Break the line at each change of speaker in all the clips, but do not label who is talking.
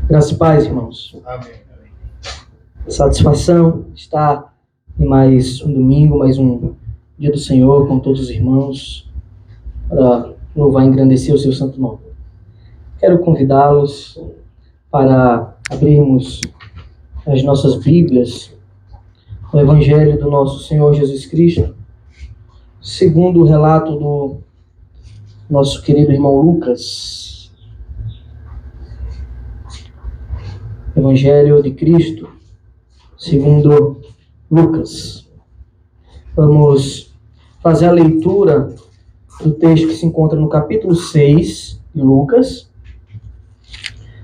Graças e paz, irmãos.
Amém.
Satisfação estar em mais um domingo, mais um dia do Senhor com todos os irmãos para louvar e engrandecer o seu santo nome. Quero convidá-los para abrirmos as nossas Bíblias no Evangelho do nosso Senhor Jesus Cristo, segundo o relato do nosso querido irmão Lucas. Evangelho de Cristo, segundo Lucas. Vamos fazer a leitura do texto que se encontra no capítulo 6 de Lucas,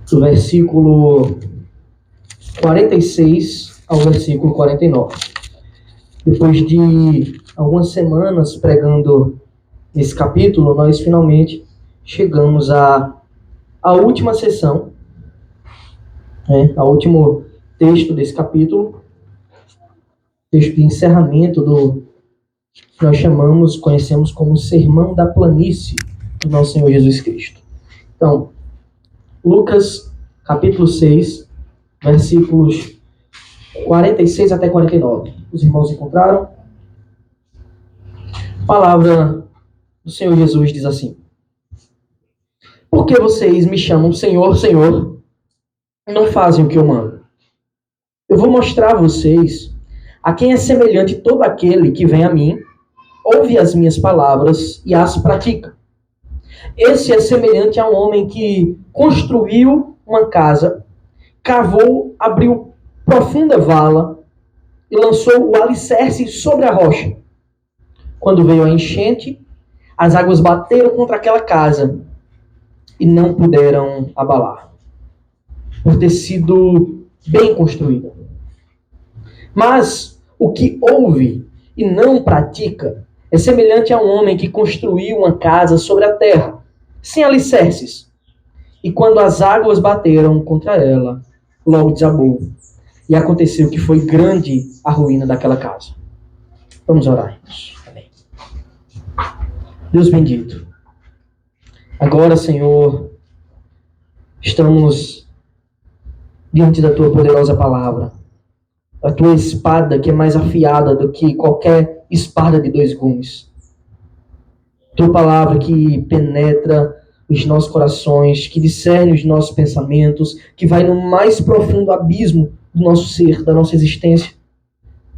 do versículo 46 ao versículo 49. Depois de algumas semanas pregando nesse capítulo, nós finalmente chegamos à última sessão, ao último texto desse capítulo, texto de encerramento do que nós conhecemos como Sermão da Planície do nosso Senhor Jesus Cristo. Então, Lucas, capítulo 6, versículos 46 até 49. Os irmãos encontraram? A palavra do Senhor Jesus diz assim: Por que vocês me chamam Senhor, Senhor, e não fazem o que eu mando? Eu vou mostrar a vocês a quem é semelhante todo aquele que vem a mim, ouve as minhas palavras e as pratica. Esse é semelhante a um homem que construiu uma casa, cavou, abriu profunda vala e lançou o alicerce sobre a rocha. Quando veio a enchente, as águas bateram contra aquela casa e não puderam abalar, por ter sido bem construída. Mas o que ouve e não pratica é semelhante a um homem que construiu uma casa sobre a terra, sem alicerces. E quando as águas bateram contra ela, logo desabou. E aconteceu que foi grande a ruína daquela casa. Vamos orar. Amém. Deus bendito. Agora, Senhor, estamos diante da Tua poderosa palavra. A Tua espada que é mais afiada do que qualquer espada de dois gumes. Tua palavra que penetra os nossos corações, que discerne os nossos pensamentos, que vai no mais profundo abismo do nosso ser, da nossa existência,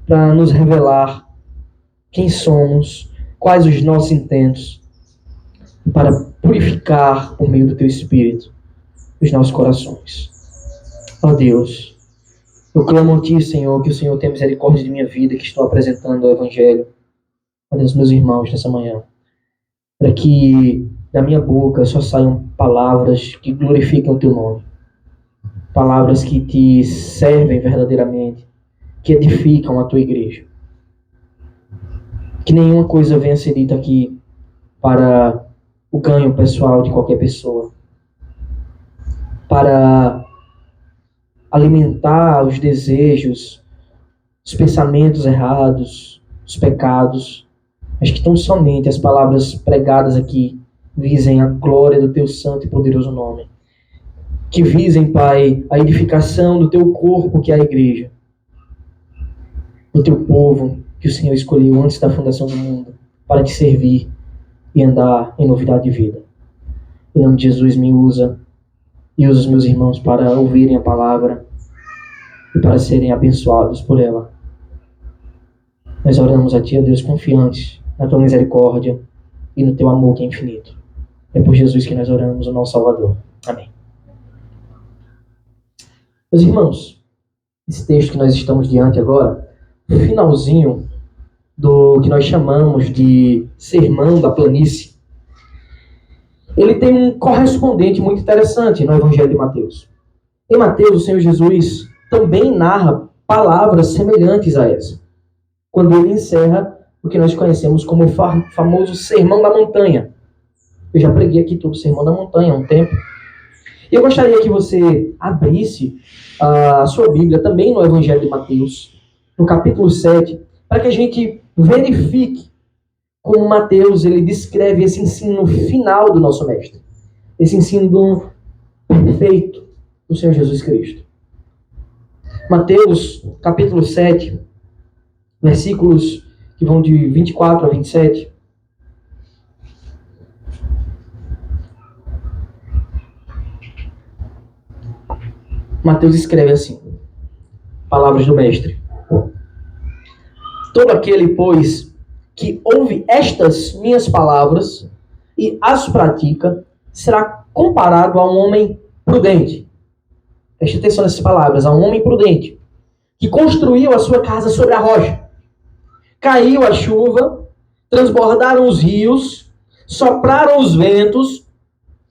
para nos revelar quem somos, quais os nossos intentos, para purificar por meio do Teu Espírito os nossos corações. Ó Deus, eu clamo a Ti, Senhor, que o Senhor tenha misericórdia de minha vida, que estou apresentando o Evangelho para os meus irmãos nessa manhã, para que da minha boca só saiam palavras que glorificam o Teu nome, palavras que Te servem verdadeiramente, que edificam a Tua igreja. Que nenhuma coisa venha ser dita aqui para o ganho pessoal de qualquer pessoa, para alimentar os desejos, os pensamentos errados, os pecados, mas que tão somente as palavras pregadas aqui visem a glória do Teu santo e poderoso nome. Que visem, Pai, a edificação do Teu corpo, que é a igreja, do Teu povo, que o Senhor escolheu antes da fundação do mundo, para Te servir e andar em novidade de vida. Em nome de Jesus, me usa e usa os meus irmãos para ouvirem a palavra e para serem abençoados por ela. Nós oramos a Ti, ó Deus, confiantes na Tua misericórdia e no Teu amor que é infinito. É por Jesus que nós oramos, o nosso Salvador. Amém. Meus irmãos, esse texto que nós estamos diante agora, no finalzinho do que nós chamamos de Sermão da Planície, ele tem um correspondente muito interessante no Evangelho de Mateus. Em Mateus, o Senhor Jesus também narra palavras semelhantes a essa, quando ele encerra o que nós conhecemos como o famoso Sermão da Montanha. Eu já preguei aqui todo o Sermão da Montanha há um tempo. E eu gostaria que você abrisse a sua Bíblia também no Evangelho de Mateus, no capítulo 7, para que a gente verifique como Mateus ele descreve esse ensino final do nosso mestre. Esse ensino perfeito, do Senhor Jesus Cristo. Mateus, capítulo 7, versículos que vão de 24 a 27. Mateus escreve assim, palavras do Mestre. Todo aquele, pois, que ouve estas minhas palavras e as pratica, será comparado a um homem prudente. Preste atenção nessas palavras, a um homem prudente, que construiu a sua casa sobre a rocha. Caiu a chuva, transbordaram os rios, sopraram os ventos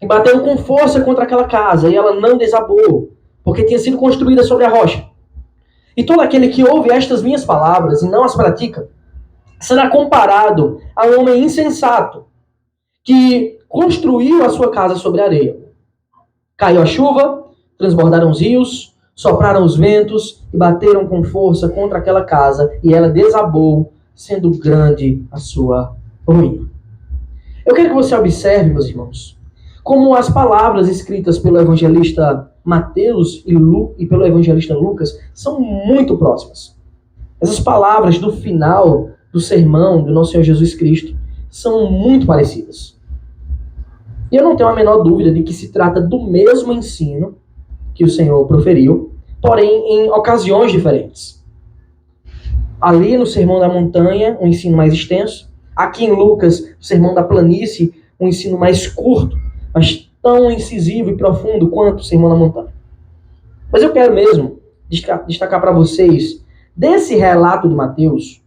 e bateram com força contra aquela casa, e ela não desabou, porque tinha sido construída sobre a rocha. E todo aquele que ouve estas minhas palavras e não as pratica, será comparado a um homem insensato, que construiu a sua casa sobre a areia. Caiu a chuva, transbordaram os rios, sopraram os ventos e bateram com força contra aquela casa, e ela desabou, sendo grande a sua ruína. Eu quero que você observe, meus irmãos, como as palavras escritas pelo evangelista Mateus e pelo evangelista Lucas são muito próximas. Essas palavras do final do sermão do nosso Senhor Jesus Cristo são muito parecidas. E eu não tenho a menor dúvida de que se trata do mesmo ensino que o Senhor proferiu, porém em ocasiões diferentes. Ali no Sermão da Montanha, um ensino mais extenso. Aqui em Lucas, o Sermão da Planície, um ensino mais curto, mas tão incisivo e profundo quanto o Sermão da Montanha. Mas eu quero mesmo destacar para vocês, desse relato de Mateus,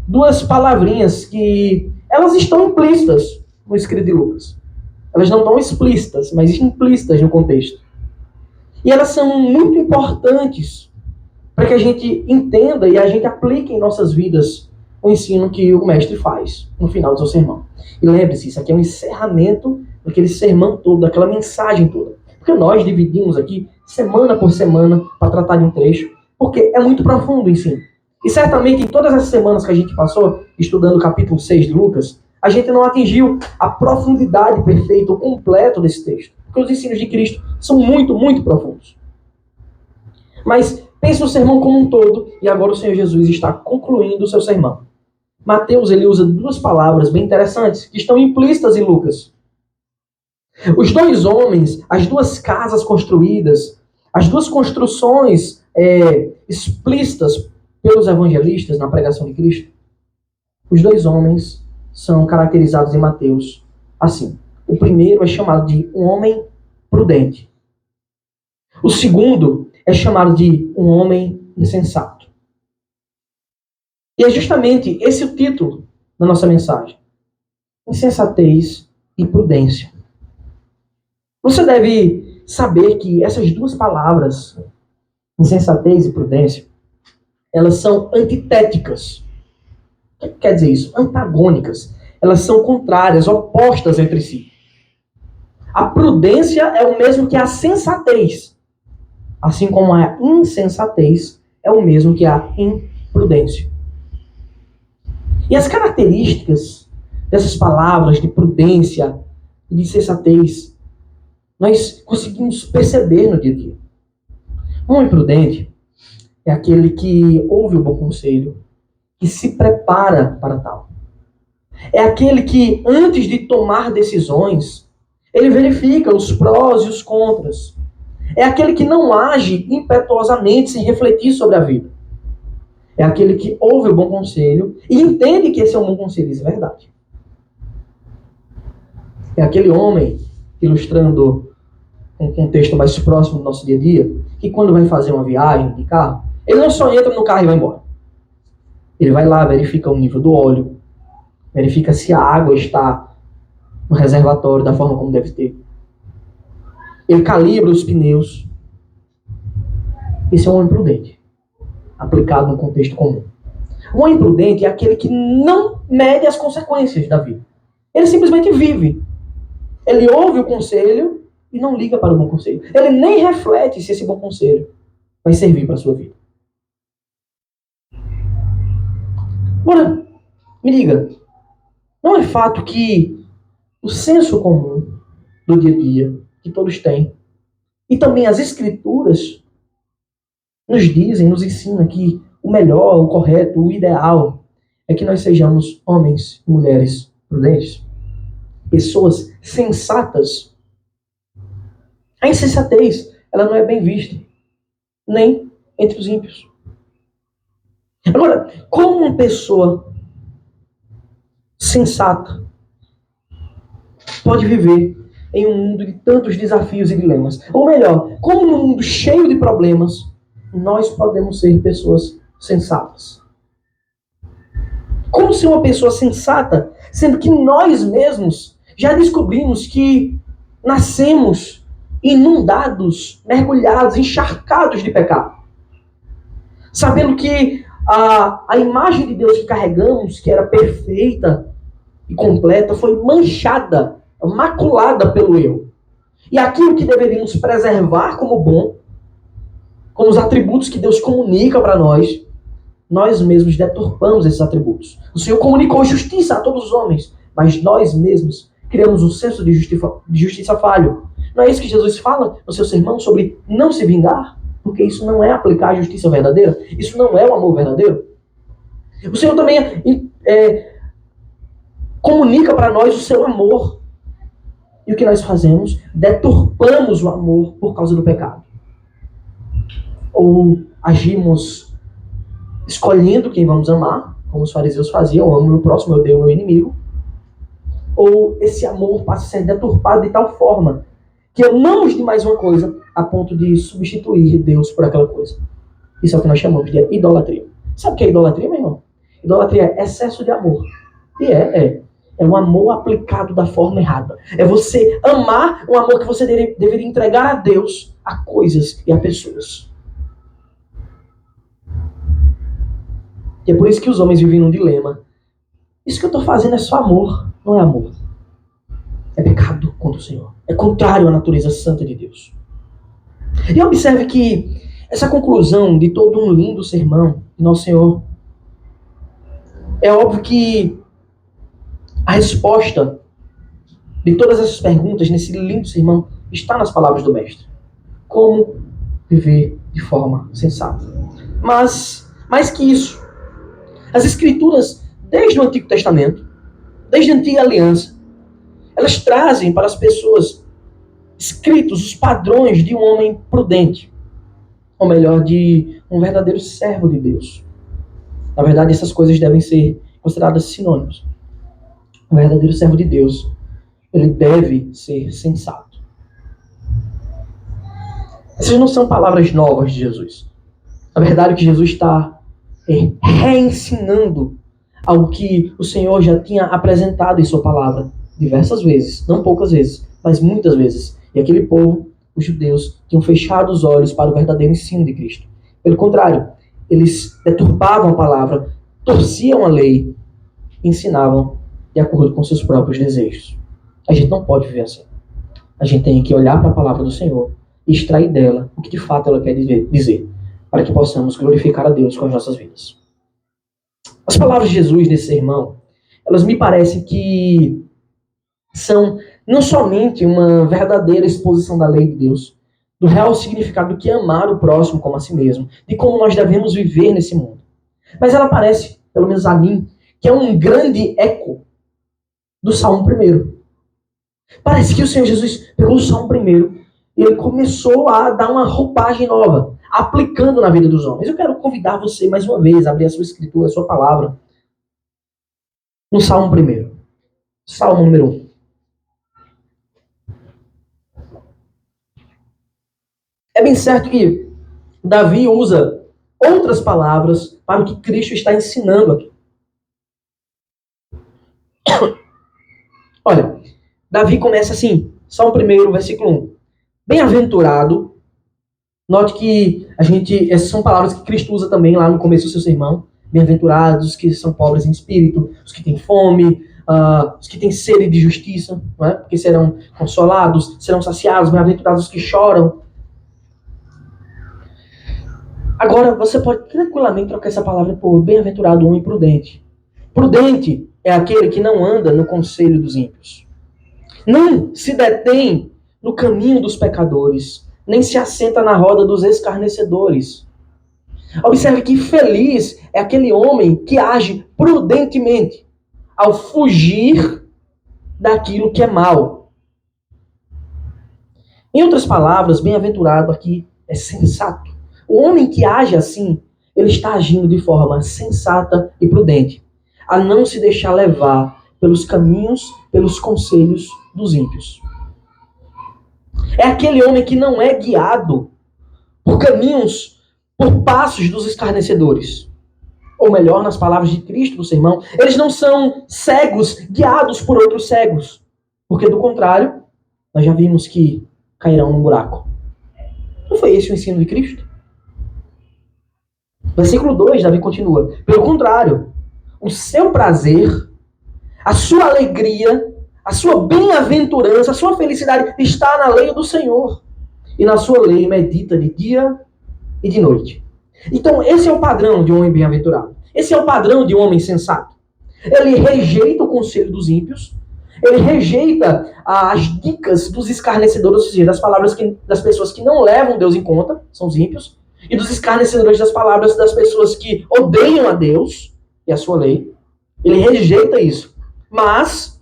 duas palavrinhas que elas estão implícitas no escrito de Lucas. Elas não estão explícitas, mas implícitas no contexto. E elas são muito importantes para que a gente entenda e a gente aplique em nossas vidas o ensino que o mestre faz no final do seu sermão. E lembre-se, isso aqui é um encerramento daquele sermão todo, daquela mensagem toda. Porque nós dividimos aqui semana por semana para tratar de um trecho, porque é muito profundo o ensino. E certamente em todas as semanas que a gente passou estudando o capítulo 6 de Lucas, a gente não atingiu a profundidade perfeita, o completo desse texto. Porque os ensinos de Cristo são muito, muito profundos. Mas pense no sermão como um todo, e agora o Senhor Jesus está concluindo o seu sermão. Mateus ele usa duas palavras bem interessantes, que estão implícitas em Lucas. Os dois homens, as duas casas construídas, as duas construções explícitas pelos evangelistas na pregação de Cristo, os dois homens são caracterizados em Mateus assim. O primeiro é chamado de um homem prudente. O segundo é chamado de um homem insensato. E é justamente esse o título da nossa mensagem. Insensatez e prudência. Você deve saber que essas duas palavras, insensatez e prudência, elas são antitéticas. O que quer dizer isso? Antagônicas. Elas são contrárias, opostas entre si. A prudência é o mesmo que a sensatez. Assim como a insensatez é o mesmo que a imprudência. E as características dessas palavras de prudência e de insensatez, nós conseguimos perceber no dia a dia. Um homem prudente é aquele que ouve o bom conselho, que se prepara para tal. É aquele que, antes de tomar decisões, ele verifica os prós e os contras. É aquele que não age impetuosamente sem refletir sobre a vida. É aquele que ouve o bom conselho e entende que esse é um bom conselho, isso é verdade. É aquele homem, ilustrando um contexto mais próximo do nosso dia a dia, que quando vai fazer uma viagem de carro, ele não só entra no carro e vai embora. Ele vai lá, verifica o nível do óleo, verifica se a água está no reservatório da forma como deve ter. Ele calibra os pneus. Esse é um homem prudente, aplicado no contexto comum. O homem prudente é aquele que não mede as consequências da vida. Ele simplesmente vive. Ele ouve o conselho e não liga para o bom conselho. Ele nem reflete se esse bom conselho vai servir para a sua vida. Agora, me diga, não é fato que o senso comum do dia a dia, que todos têm, E também as Escrituras nos dizem, nos ensinam que o melhor, o correto, o ideal é que nós sejamos homens e mulheres prudentes, pessoas sensatas. A insensatez, ela não é bem vista, nem entre os ímpios. Agora, como uma pessoa sensata pode viver em um mundo de tantos desafios e dilemas? Ou melhor, como num mundo cheio de problemas, nós podemos ser pessoas sensatas? Como ser uma pessoa sensata, sendo que nós mesmos já descobrimos que nascemos inundados, mergulhados, encharcados de pecado? Sabendo que a imagem de Deus que carregamos, que era perfeita e completa, foi manchada, maculada pelo eu. E aquilo que deveríamos preservar como bom, como os atributos que Deus comunica para nós mesmos deturpamos esses atributos. O Senhor comunicou justiça a todos os homens, mas nós mesmos criamos um senso de justiça falho. Não é isso que Jesus fala no seu sermão sobre não se vingar? Porque isso não é aplicar a justiça verdadeira. Isso não é o amor verdadeiro. O Senhor também comunica para nós o seu amor. E o que nós fazemos? Deturpamos o amor por causa do pecado. Ou agimos escolhendo quem vamos amar, como os fariseus faziam: eu amo o meu próximo, eu odeio o meu inimigo. Ou esse amor passa a ser deturpado de tal forma que eu não use de mais uma coisa a ponto de substituir Deus por aquela coisa. Isso é o que nós chamamos de idolatria. Sabe o que é idolatria, meu irmão? Idolatria é excesso de amor. E é um amor aplicado da forma errada. É você amar um amor que você deveria entregar a Deus, a coisas e a pessoas. E é por isso que os homens vivem num dilema. Isso que eu estou fazendo é só amor, não é amor. É pecado contra o Senhor. É contrário à natureza santa de Deus. E observe que essa conclusão de todo um lindo sermão de Nosso Senhor, é óbvio que a resposta de todas essas perguntas nesse lindo sermão está nas palavras do Mestre. Como viver de forma sensata. Mas, mais que isso, as Escrituras, desde o Antigo Testamento, desde a Antiga Aliança, elas trazem para as pessoas escritos os padrões de um homem prudente. Ou melhor, de um verdadeiro servo de Deus. Na verdade, essas coisas devem ser consideradas sinônimos. Um verdadeiro servo de Deus, ele deve ser sensato. Essas não são palavras novas de Jesus. Na verdade, o que Jesus está reensinando algo que o Senhor já tinha apresentado em sua palavra diversas vezes, não poucas vezes, mas muitas vezes. E aquele povo, os judeus, tinham fechado os olhos para o verdadeiro ensino de Cristo. Pelo contrário, eles deturpavam a palavra, torciam a lei, ensinavam de acordo com seus próprios desejos. A gente não pode viver assim. A gente tem que olhar para a palavra do Senhor e extrair dela o que de fato ela quer dizer, para que possamos glorificar a Deus com as nossas vidas. As palavras de Jesus nesse sermão, elas me parecem que são não somente uma verdadeira exposição da lei de Deus, do real significado do que é amar o próximo como a si mesmo, de como nós devemos viver nesse mundo. Mas ela parece, pelo menos a mim, que é um grande eco do Salmo 1. Parece que o Senhor Jesus pegou o Salmo 1 e ele começou a dar uma roupagem nova, aplicando na vida dos homens. Eu quero convidar você mais uma vez a abrir a sua escritura, a sua palavra, no Salmo 1. Salmo número 1. É bem certo que Davi usa outras palavras para o que Cristo está ensinando aqui. Olha, Davi começa assim, Salmo 1, versículo 1. Bem-aventurado. Note que essas são palavras que Cristo usa também lá no começo do seu sermão. Bem-aventurados os que são pobres em espírito, os que têm fome, os que têm sede de justiça, não é? Porque serão consolados, serão saciados. Bem-aventurados os que choram. Agora, você pode tranquilamente trocar essa palavra por bem-aventurado homem prudente. Prudente é aquele que não anda no conselho dos ímpios. Não se detém no caminho dos pecadores, nem se assenta na roda dos escarnecedores. Observe que feliz é aquele homem que age prudentemente ao fugir daquilo que é mal. Em outras palavras, bem-aventurado aqui é sensato. O homem que age assim, ele está agindo de forma sensata e prudente, a não se deixar levar pelos caminhos, pelos conselhos dos ímpios. É aquele homem que não é guiado por caminhos, por passos dos escarnecedores. Ou melhor, nas palavras de Cristo no sermão, eles não são cegos guiados por outros cegos. Porque, do contrário, nós já vimos que cairão num buraco. Não foi esse o ensino de Cristo? Versículo 2, Davi continua. Pelo contrário, o seu prazer, a sua alegria, a sua bem-aventurança, a sua felicidade está na lei do Senhor. E na sua lei medita de dia e de noite. Então, esse é o padrão de um homem bem-aventurado. Esse é o padrão de um homem sensato. Ele rejeita o conselho dos ímpios, ele rejeita as dicas dos escarnecedores, ou seja, das palavras das pessoas que não levam Deus em conta, são os ímpios, e dos escarnecedores das palavras das pessoas que odeiam a Deus e a sua lei. Ele rejeita isso. Mas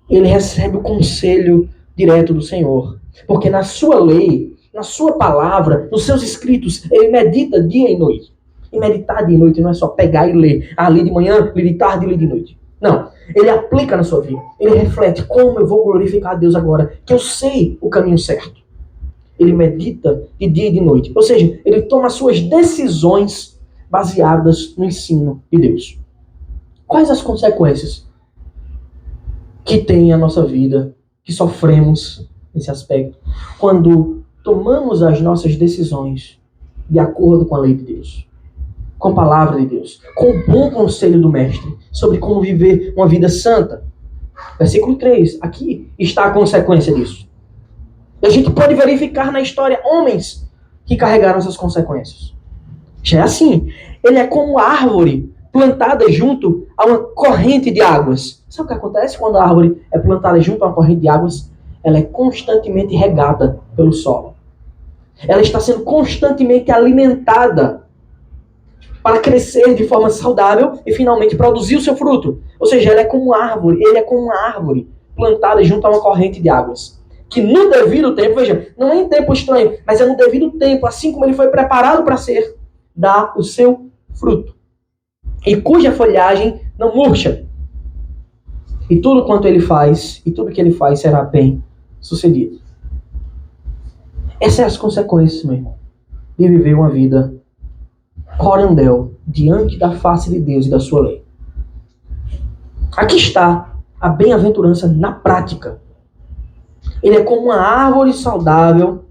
ele recebe o conselho direto do Senhor. Porque na sua lei, na sua palavra, nos seus escritos, ele medita dia e noite. E meditar dia e noite não é só pegar e ler. Ah, li de manhã, li de tarde e li de noite. Não. Ele aplica na sua vida. Ele reflete como eu vou glorificar a Deus agora, que eu sei o caminho certo. Ele medita de dia e de noite. Ou seja, ele toma suas decisões baseadas no ensino de Deus. Quais as consequências que tem a nossa vida, que sofremos nesse aspecto, quando tomamos as nossas decisões de acordo com a lei de Deus, com a palavra de Deus, com o bom conselho do Mestre sobre como viver uma vida santa? Versículo 3, aqui está a consequência disso. E a gente pode verificar na história homens que carregaram essas consequências. Já é assim, ele é como árvore plantada junto a uma corrente de águas. Sabe o que acontece quando a árvore é plantada junto a uma corrente de águas? Ela é constantemente regada pelo solo. Ela está sendo constantemente alimentada para crescer de forma saudável e finalmente produzir o seu fruto. Ou seja, ela é como uma árvore, ele é como uma árvore plantada junto a uma corrente de águas. Que no devido tempo, veja, não é em tempo estranho, mas é no devido tempo, assim como ele foi preparado para ser, dá o seu fruto. E cuja folhagem não murcha. E tudo quanto ele faz, e tudo que ele faz será bem sucedido. Essas são as consequências, meu irmão, de viver uma vida corandel diante da face de Deus e da sua lei. Aqui está a bem-aventurança na prática. Ele é como uma árvore saudável.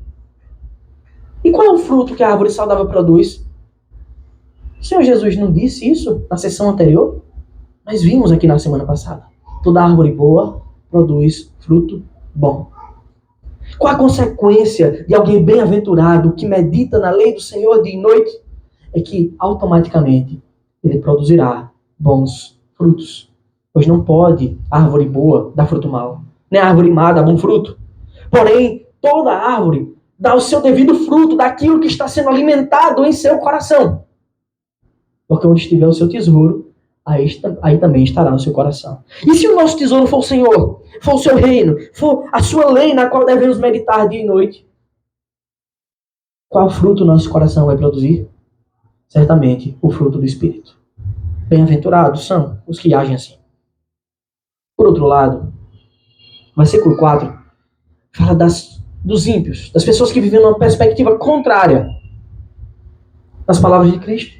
E qual é o fruto que a árvore saudável produz? O Senhor Jesus não disse isso na sessão anterior? Nós vimos aqui na semana passada. Toda árvore boa produz fruto bom. Qual a consequência de alguém bem-aventurado que medita na lei do Senhor dia e noite? É que automaticamente ele produzirá bons frutos. Pois não pode árvore boa dar fruto mau, nem árvore má dar bom fruto. Porém, toda árvore dá o seu devido fruto daquilo que está sendo alimentado em seu coração. Porque onde estiver o seu tesouro, aí também estará o seu coração. E se o nosso tesouro for o Senhor, for o seu reino, for a sua lei na qual devemos meditar dia e noite, qual fruto o nosso coração vai produzir? Certamente o fruto do Espírito. Bem-aventurados são os que agem assim. Por outro lado, versículo 4 fala dos ímpios, das pessoas que vivem numa perspectiva contrária. Nas palavras de Cristo,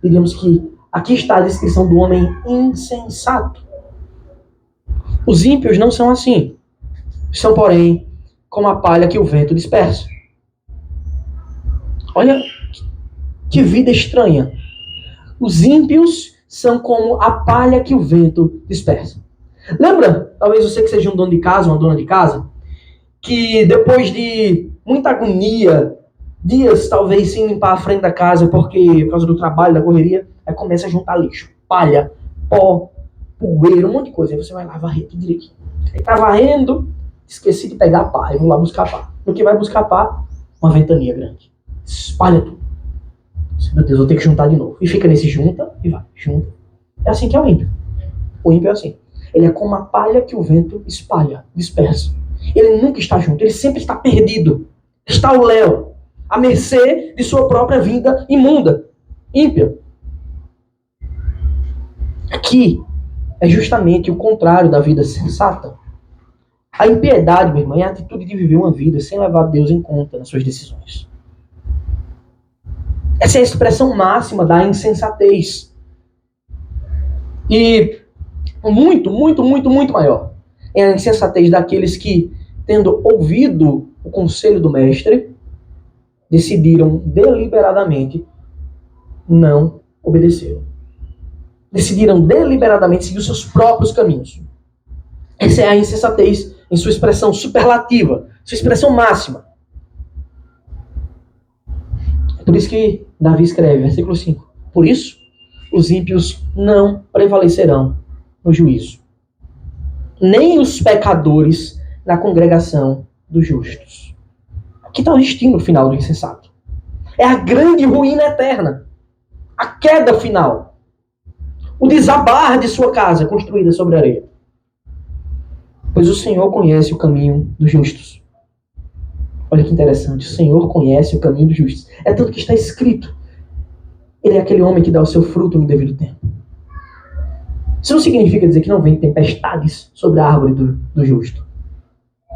diríamos que aqui está a descrição do homem insensato. Os ímpios não são assim. São, porém, como a palha que o vento dispersa. Olha que vida estranha. Os ímpios são como a palha que o vento dispersa. Lembra, talvez você que seja um dono de casa, uma dona de casa, que depois de muita agonia, dias talvez sem limpar a frente da casa por causa do trabalho, da correria, aí começa a juntar lixo, palha, pó, poeira, um monte de coisa. Aí você vai lá varrer tudo direitinho. Aí tá varrendo, esqueci de pegar a pá, aí vou lá buscar a pá. do que vai buscar pá, uma ventania grande. Espalha tudo. Meu Deus, vou ter que juntar de novo. E fica nesse junta e vai, junta. É assim que é o ímpio. O ímpio é assim. Ele é como a palha que o vento espalha, dispersa. Ele nunca está junto, ele sempre está perdido. Está ao léu, à mercê de sua própria vida imunda, ímpia. Aqui é justamente o contrário da vida sensata. A impiedade, meu irmão, é a atitude de viver uma vida sem levar Deus em conta nas suas decisões. Essa é a expressão máxima da insensatez. E muito, muito, muito, muito maior é a insensatez daqueles que, tendo ouvido o conselho do mestre, decidiram deliberadamente não obedecer. Decidiram deliberadamente seguir os seus próprios caminhos. Essa é a insensatez em sua expressão superlativa, sua expressão máxima. É por isso que Davi escreve, versículo 5. Por isso, os ímpios não prevalecerão no juízo, nem os pecadores na congregação dos justos. Aqui está o destino final do insensato. É a grande ruína eterna, a queda final, o desabar de sua casa construída sobre a areia. Pois o Senhor conhece o caminho dos justos. Olha que interessante, o Senhor conhece o caminho dos justos. É tanto que está escrito. Ele é aquele homem que dá o seu fruto no devido tempo. Isso não significa dizer que não vem tempestades sobre a árvore do justo.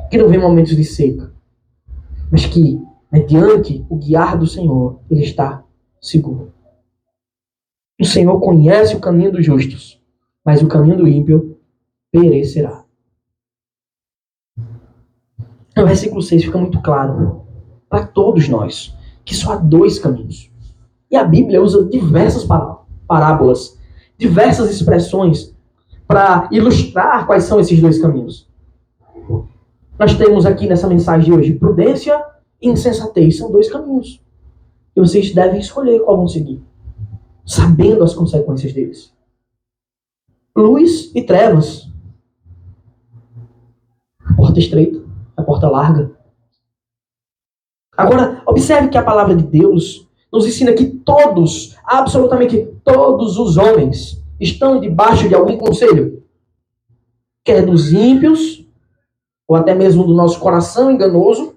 Que não vem momentos de seca. Mas que, mediante o guiar do Senhor, ele está seguro. O Senhor conhece o caminho dos justos, mas o caminho do ímpio perecerá. No versículo 6 fica muito claro para todos nós que só há dois caminhos. E a Bíblia usa diversas parábolas, diversas expressões para ilustrar quais são esses dois caminhos. Nós temos aqui nessa mensagem de hoje prudência e insensatez. São dois caminhos. E vocês devem escolher qual vão seguir, sabendo as consequências deles. Luz e trevas. A porta estreita, a porta larga. Agora, observe que a palavra de Deus nos ensina que todos, absolutamente todos os homens, estão debaixo de algum conselho. Quer dos ímpios, ou até mesmo do nosso coração enganoso,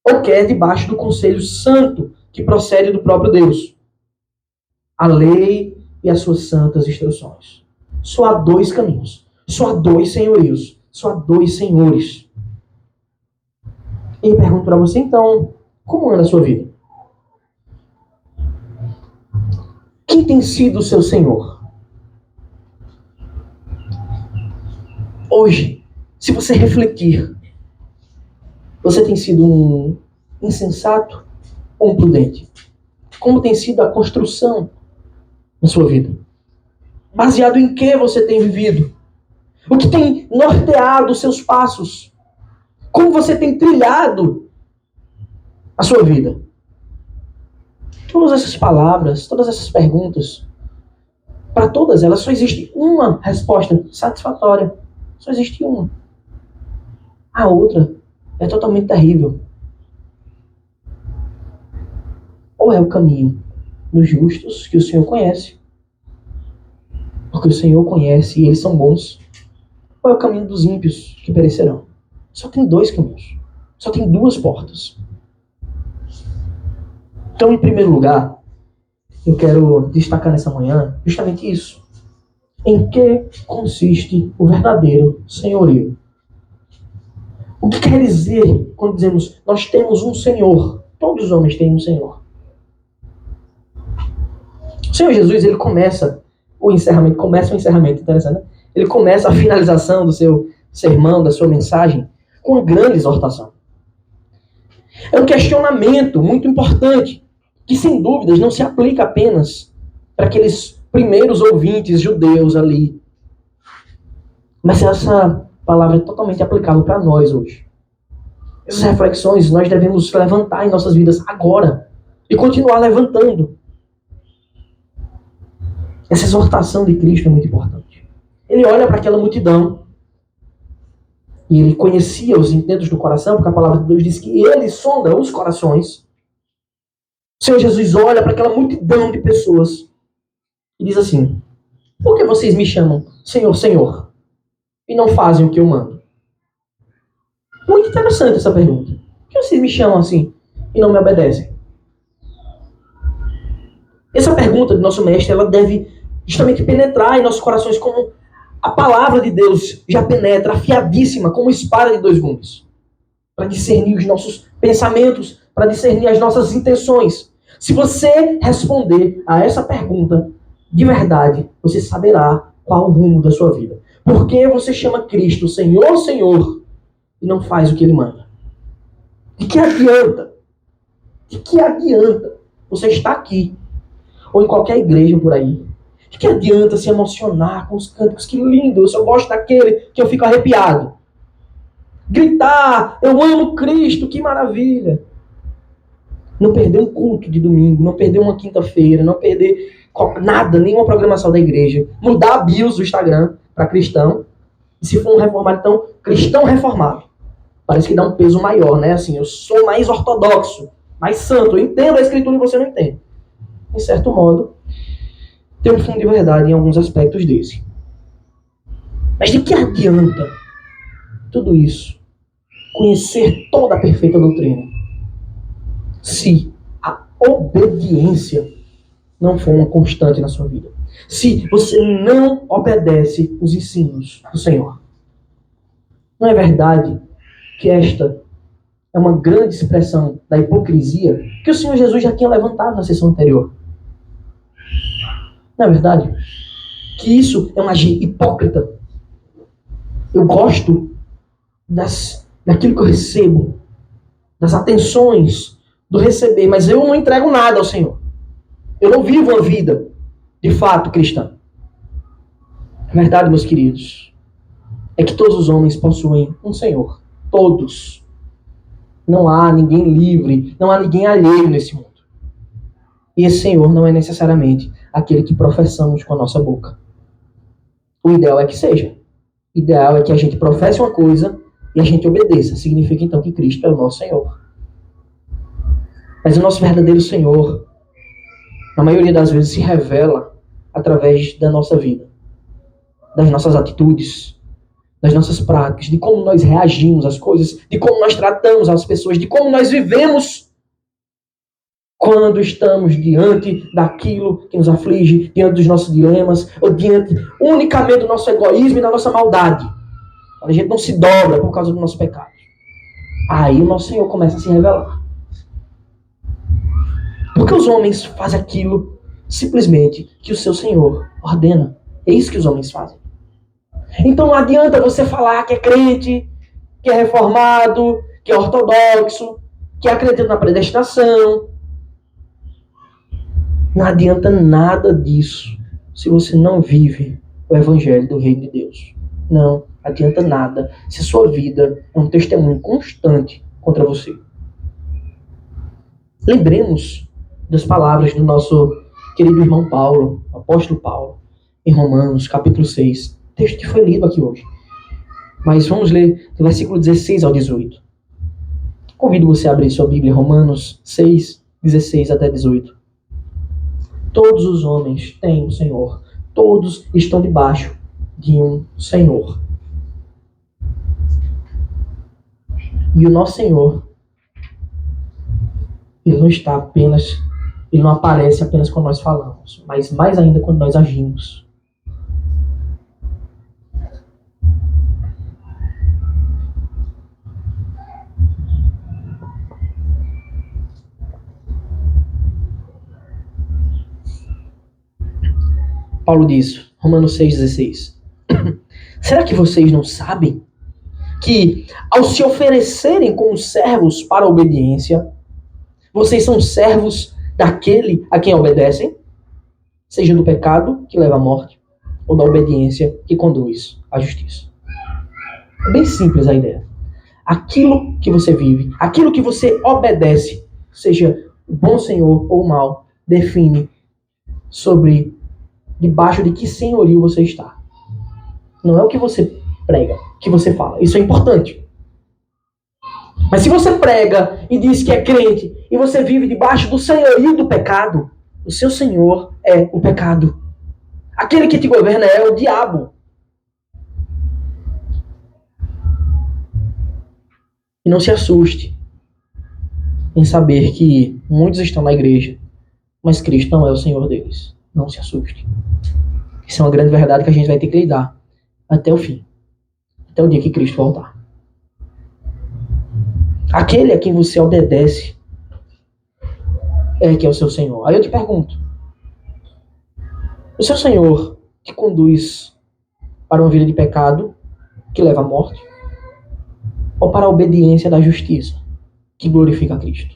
ou quer debaixo do conselho santo, que procede do próprio Deus. A lei e as suas santas instruções. Só há dois caminhos. Só há dois senhorios. Só há dois senhores. E eu pergunto para você, então, como anda a sua vida? Quem tem sido o seu senhor? Hoje, se você refletir, você tem sido um insensato ou um prudente? Como tem sido a construção na sua vida? Baseado em que você tem vivido? O que tem norteado os seus passos? Como você tem trilhado a sua vida? Todas essas palavras, todas essas perguntas, para todas elas só existe uma resposta satisfatória. Só existe uma. A outra é totalmente terrível. Ou é o caminho dos justos, que o Senhor conhece, porque o Senhor conhece e eles são bons, ou é o caminho dos ímpios, que perecerão. Só tem dois caminhos. Só tem duas portas. Então, em primeiro lugar, eu quero destacar nessa manhã justamente isso. Em que consiste o verdadeiro senhorio? O que quer dizer quando dizemos nós temos um Senhor? Todos os homens têm um Senhor. O Senhor Jesus, ele começa o encerramento, interessante, né? Ele começa a finalização do seu sermão, da sua mensagem, com uma grande exortação. É um questionamento muito importante, que sem dúvidas não se aplica apenas para aqueles primeiros ouvintes judeus ali. Mas essa palavra é totalmente aplicável para nós hoje. Essas reflexões nós devemos levantar em nossas vidas agora e continuar levantando. Essa exortação de Cristo é muito importante. Ele olha para aquela multidão E ele conhecia os intentos do coração, porque a palavra de Deus diz que ele sonda os corações. O Senhor Jesus olha para aquela multidão de pessoas e diz assim: por que vocês me chamam Senhor, Senhor, e não fazem o que eu mando? Muito interessante essa pergunta. Por que vocês me chamam assim e não me obedecem? Essa pergunta do nosso mestre, ela deve justamente penetrar em nossos corações como a palavra de Deus já penetra, afiadíssima, como espada de dois gumes, para discernir os nossos pensamentos, para discernir as nossas intenções. Se você responder a essa pergunta de verdade, você saberá qual o rumo da sua vida. Por que você chama Cristo Senhor, Senhor, e não faz o que Ele manda? De que adianta? De que adianta você estar aqui, ou em qualquer igreja por aí? De que adianta se emocionar com os cânticos? Que lindo, eu só gosto daquele que eu fico arrepiado. Gritar, eu amo Cristo, que maravilha. Não perder um culto de domingo, não perder uma quinta-feira, não perder nada, nenhuma programação da igreja. Mudar a bios do Instagram para cristão. E se for um reformado, então, cristão reformado. Parece que dá um peso maior, né? Assim, eu sou mais ortodoxo, mais santo. Eu entendo a escritura e você não entende. Em certo modo, tem um fundo de verdade em alguns aspectos desse. Mas de que adianta tudo isso? Conhecer toda a perfeita doutrina, se a obediência não for uma constante na sua vida. Se você não obedece os ensinos do Senhor. Não é verdade que esta é uma grande expressão da hipocrisia que o Senhor Jesus já tinha levantado na sessão anterior? Não é verdade que isso é um agir hipócrita? Eu gosto daquilo que eu recebo, das atenções, do receber, mas eu não entrego nada ao Senhor. Eu não vivo uma vida, de fato, cristã. A verdade, meus queridos, é que todos os homens possuem um Senhor. Todos. Não há ninguém livre, não há ninguém alheio nesse mundo. E esse Senhor não é necessariamente aquele que professamos com a nossa boca. O ideal é que seja. O ideal é que a gente professe uma coisa e a gente obedeça. Significa então que Cristo é o nosso Senhor. Mas o nosso verdadeiro Senhor, na maioria das vezes, se revela através da nossa vida, das nossas atitudes, das nossas práticas, de como nós reagimos às coisas, de como nós tratamos as pessoas, de como nós vivemos quando estamos diante daquilo que nos aflige, diante dos nossos dilemas, ou diante unicamente do nosso egoísmo e da nossa maldade. Quando a gente não se dobra por causa do nosso pecado. Aí o nosso Senhor começa a se revelar. Porque os homens fazem aquilo simplesmente que o seu Senhor ordena. É isso que os homens fazem. Então não adianta você falar que é crente, que é reformado, que é ortodoxo, que acredita na predestinação. Não adianta nada disso se você não vive o evangelho do reino de Deus. Não adianta nada se a sua vida é um testemunho constante contra você. Lembremos das palavras do nosso querido irmão Paulo, o apóstolo Paulo, em Romanos, capítulo 6. Texto que foi lido aqui hoje. Mas vamos ler do versículo 16 ao 18. Convido você a abrir sua Bíblia, Romanos 6, 16 até 18. Todos os homens têm um Senhor. Todos estão debaixo de um Senhor. E o nosso Senhor, Ele não está apenas, Ele não aparece apenas quando nós falamos, mas mais ainda quando nós agimos. Paulo diz, Romanos 6,16. Será que vocês não sabem que, ao se oferecerem como servos para a obediência, vocês são servos daquele a quem obedecem? Seja do pecado, que leva à morte, ou da obediência, que conduz à justiça. É bem simples a ideia. Aquilo que você vive, aquilo que você obedece, seja o bom Senhor ou o mal, define sobre debaixo de que senhorio você está. Não é o que você prega, que você fala. Isso é importante. Mas se você prega e diz que é crente e você vive debaixo do senhorio do pecado, o seu senhor é o pecado. Aquele que te governa é o diabo. E não se assuste em saber que muitos estão na igreja, mas Cristo não é o Senhor deles. Não se assuste. Isso é uma grande verdade que a gente vai ter que lidar até o fim. Até o dia que Cristo voltar. Aquele a quem você obedece é que é o seu Senhor. Aí eu te pergunto, o seu Senhor te conduz para uma vida de pecado que leva à morte? Ou para a obediência da justiça que glorifica a Cristo?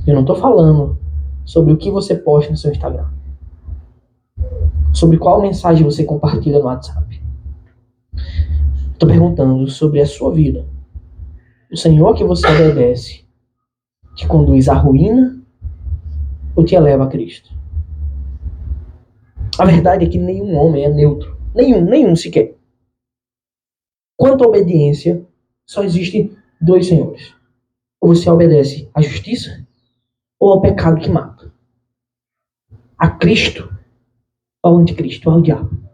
Eu não estou falando sobre o que você posta no seu Instagram, sobre qual mensagem você compartilha no WhatsApp. Estou perguntando sobre a sua vida. O Senhor que você obedece te conduz à ruína ou te eleva a Cristo? A verdade é que nenhum homem é neutro. Nenhum sequer. Quanto à obediência, só existem dois senhores. Ou você obedece à justiça ou ao pecado que mata. A Cristo ou ao anticristo, ou ao diabo.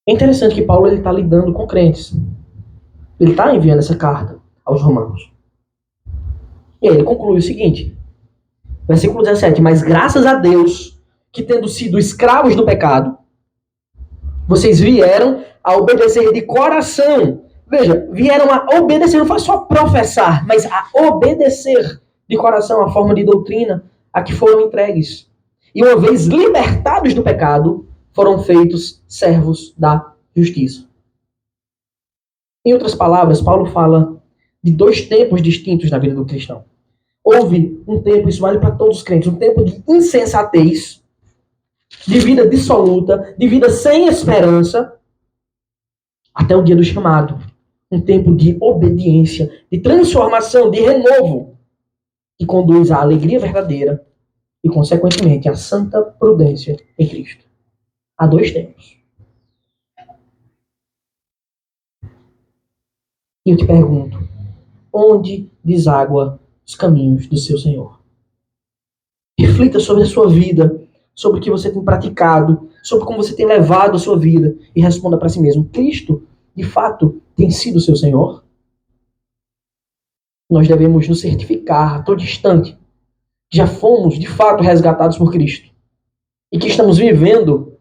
É interessante que Paulo está lidando com crentes. Ele está enviando essa carta aos romanos. E aí ele conclui o seguinte, versículo 17, mas graças a Deus, que tendo sido escravos do pecado, vocês vieram a obedecer de coração. Veja, vieram a obedecer, não foi só professar, mas a obedecer de coração a forma de doutrina a que foram entregues. E uma vez libertados do pecado, foram feitos servos da justiça. Em outras palavras, Paulo fala de dois tempos distintos na vida do cristão. Houve um tempo, isso vale para todos os crentes, um tempo de insensatez, de vida dissoluta, de vida sem esperança, até o dia do chamado. Um tempo de obediência, de transformação, de renovo, que conduz à alegria verdadeira e, consequentemente, à santa prudência em Cristo. Há dois tempos. E eu te pergunto, onde deságua os caminhos do seu Senhor? Reflita sobre a sua vida, sobre o que você tem praticado, sobre como você tem levado a sua vida e responda para si mesmo, Cristo, de fato, tem sido o seu Senhor? Nós devemos nos certificar a todo instante que já fomos, de fato, resgatados por Cristo e que estamos vivendo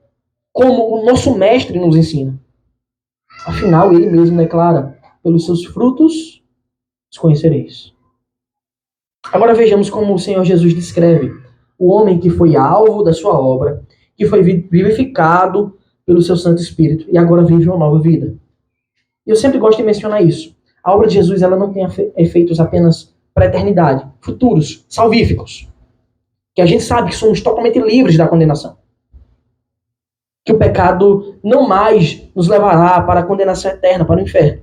como o nosso Mestre nos ensina. Afinal, Ele mesmo declara, pelos seus frutos os conhecereis. Agora vejamos como o Senhor Jesus descreve o homem que foi alvo da sua obra, que foi vivificado pelo seu Santo Espírito e agora vive uma nova vida. E eu sempre gosto de mencionar isso. A obra de Jesus ela não tem efeitos apenas para a eternidade, futuros, salvíficos. Que a gente sabe que somos totalmente livres da condenação. Que o pecado não mais nos levará para a condenação eterna, para o inferno.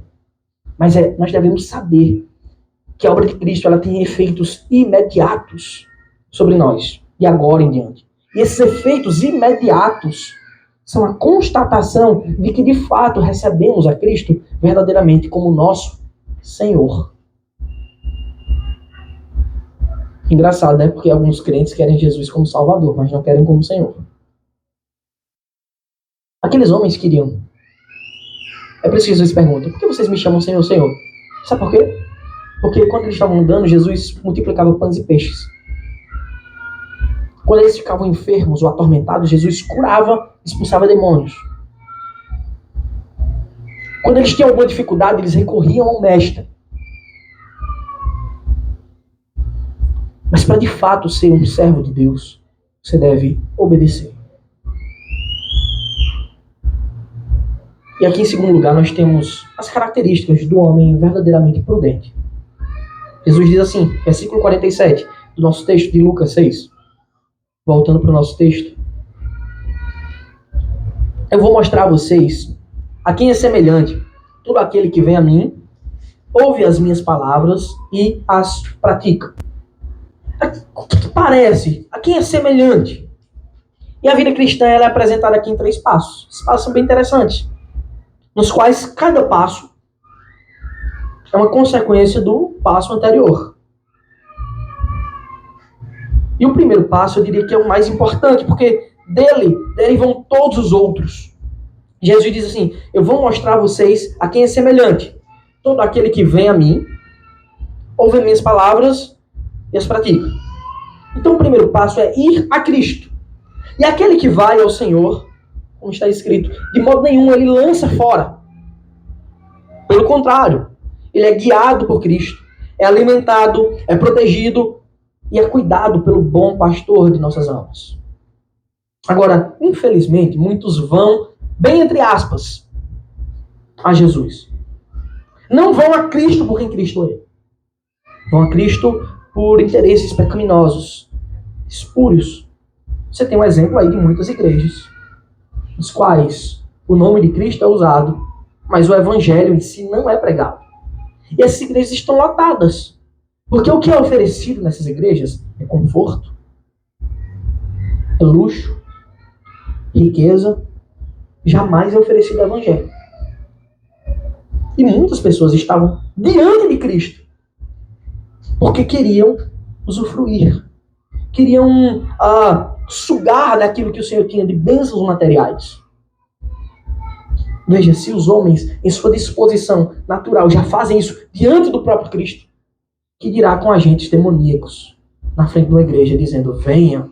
Mas nós devemos saber que a obra de Cristo ela tem efeitos imediatos sobre nós, de agora em diante. E esses efeitos imediatos são a constatação de que, de fato, recebemos a Cristo verdadeiramente como nosso Senhor. Engraçado, né? Porque alguns crentes querem Jesus como Salvador, mas não querem como Senhor. Aqueles homens queriam. É por isso que Jesus pergunta, por que vocês me chamam Senhor, Senhor? Sabe por quê? Porque quando eles estavam andando, Jesus multiplicava pães e peixes. Quando eles ficavam enfermos ou atormentados, Jesus curava, expulsava demônios. Quando eles tinham alguma dificuldade, eles recorriam ao mestre. Mas para de fato ser um servo de Deus, você deve obedecer. E aqui em segundo lugar nós temos as características do homem verdadeiramente prudente. Jesus diz assim, versículo 47 do nosso texto de Lucas 6. Voltando para o nosso texto. Eu vou mostrar a vocês a quem é semelhante todo aquele que vem a mim, ouve as minhas palavras e as pratica. O que parece? A quem é semelhante? E a vida cristã ela é apresentada aqui em 3 passos. Esses passos são bem interessantes, nos quais cada passo é uma consequência do passo anterior. E o primeiro passo eu diria que é o mais importante, porque dele derivam todos os outros. Jesus diz assim, eu vou mostrar a vocês a quem é semelhante. Todo aquele que vem a mim, ouve minhas palavras e as pratica. Então o primeiro passo é ir a Cristo. E aquele que vai ao Senhor, como está escrito, de modo nenhum ele lança fora. Pelo contrário, ele é guiado por Cristo, é alimentado, é protegido e é cuidado pelo bom pastor de nossas almas. Agora, infelizmente, muitos vão, bem entre aspas, a Jesus. Não vão a Cristo por quem Cristo é. Vão a Cristo por interesses pecaminosos, espúrios. Você tem um exemplo aí de muitas igrejas, nos quais o nome de Cristo é usado, mas o evangelho em si não é pregado. E essas igrejas estão lotadas. Porque o que é oferecido nessas igrejas é conforto, é luxo, riqueza. Jamais é oferecido o evangelho. E muitas pessoas estavam diante de Cristo porque queriam usufruir, queriam sugar daquilo que o Senhor tinha de bênçãos materiais. Veja, se os homens, em sua disposição natural, já fazem isso diante do próprio Cristo, que dirá com agentes demoníacos na frente de uma igreja, dizendo, venha,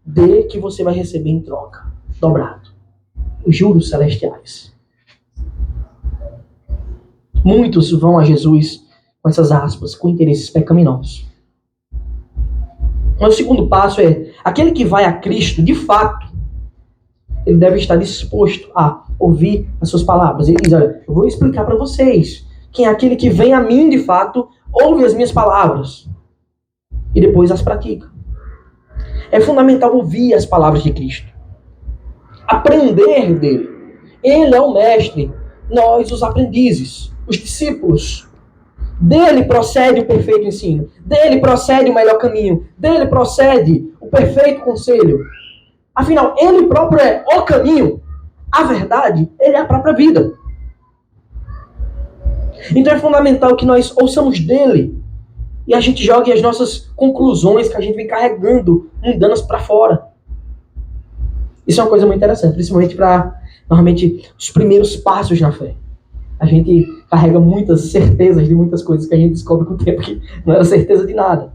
dê que você vai receber em troca, dobrado. Os juros celestiais. Muitos vão a Jesus com essas aspas, com interesses pecaminosos. Mas o segundo passo é, aquele que vai a Cristo, de fato, ele deve estar disposto a ouvir as suas palavras. Ele diz, olha, eu vou explicar para vocês. Quem é aquele que vem a mim, de fato, ouve as minhas palavras e depois as pratica. É fundamental ouvir as palavras de Cristo. Aprender dele. Ele é o mestre, nós os aprendizes, os discípulos. Dele procede o perfeito ensino. Dele procede o melhor caminho. Dele procede o perfeito conselho. Afinal, ele próprio é o caminho. A verdade, ele é a própria vida. Então é fundamental que nós ouçamos dele e a gente jogue as nossas conclusões que a gente vem carregando mundanas para fora. Isso é uma coisa muito interessante, principalmente para, normalmente, os primeiros passos na fé. A gente carrega muitas certezas de muitas coisas que a gente descobre com o tempo que não era certeza de nada.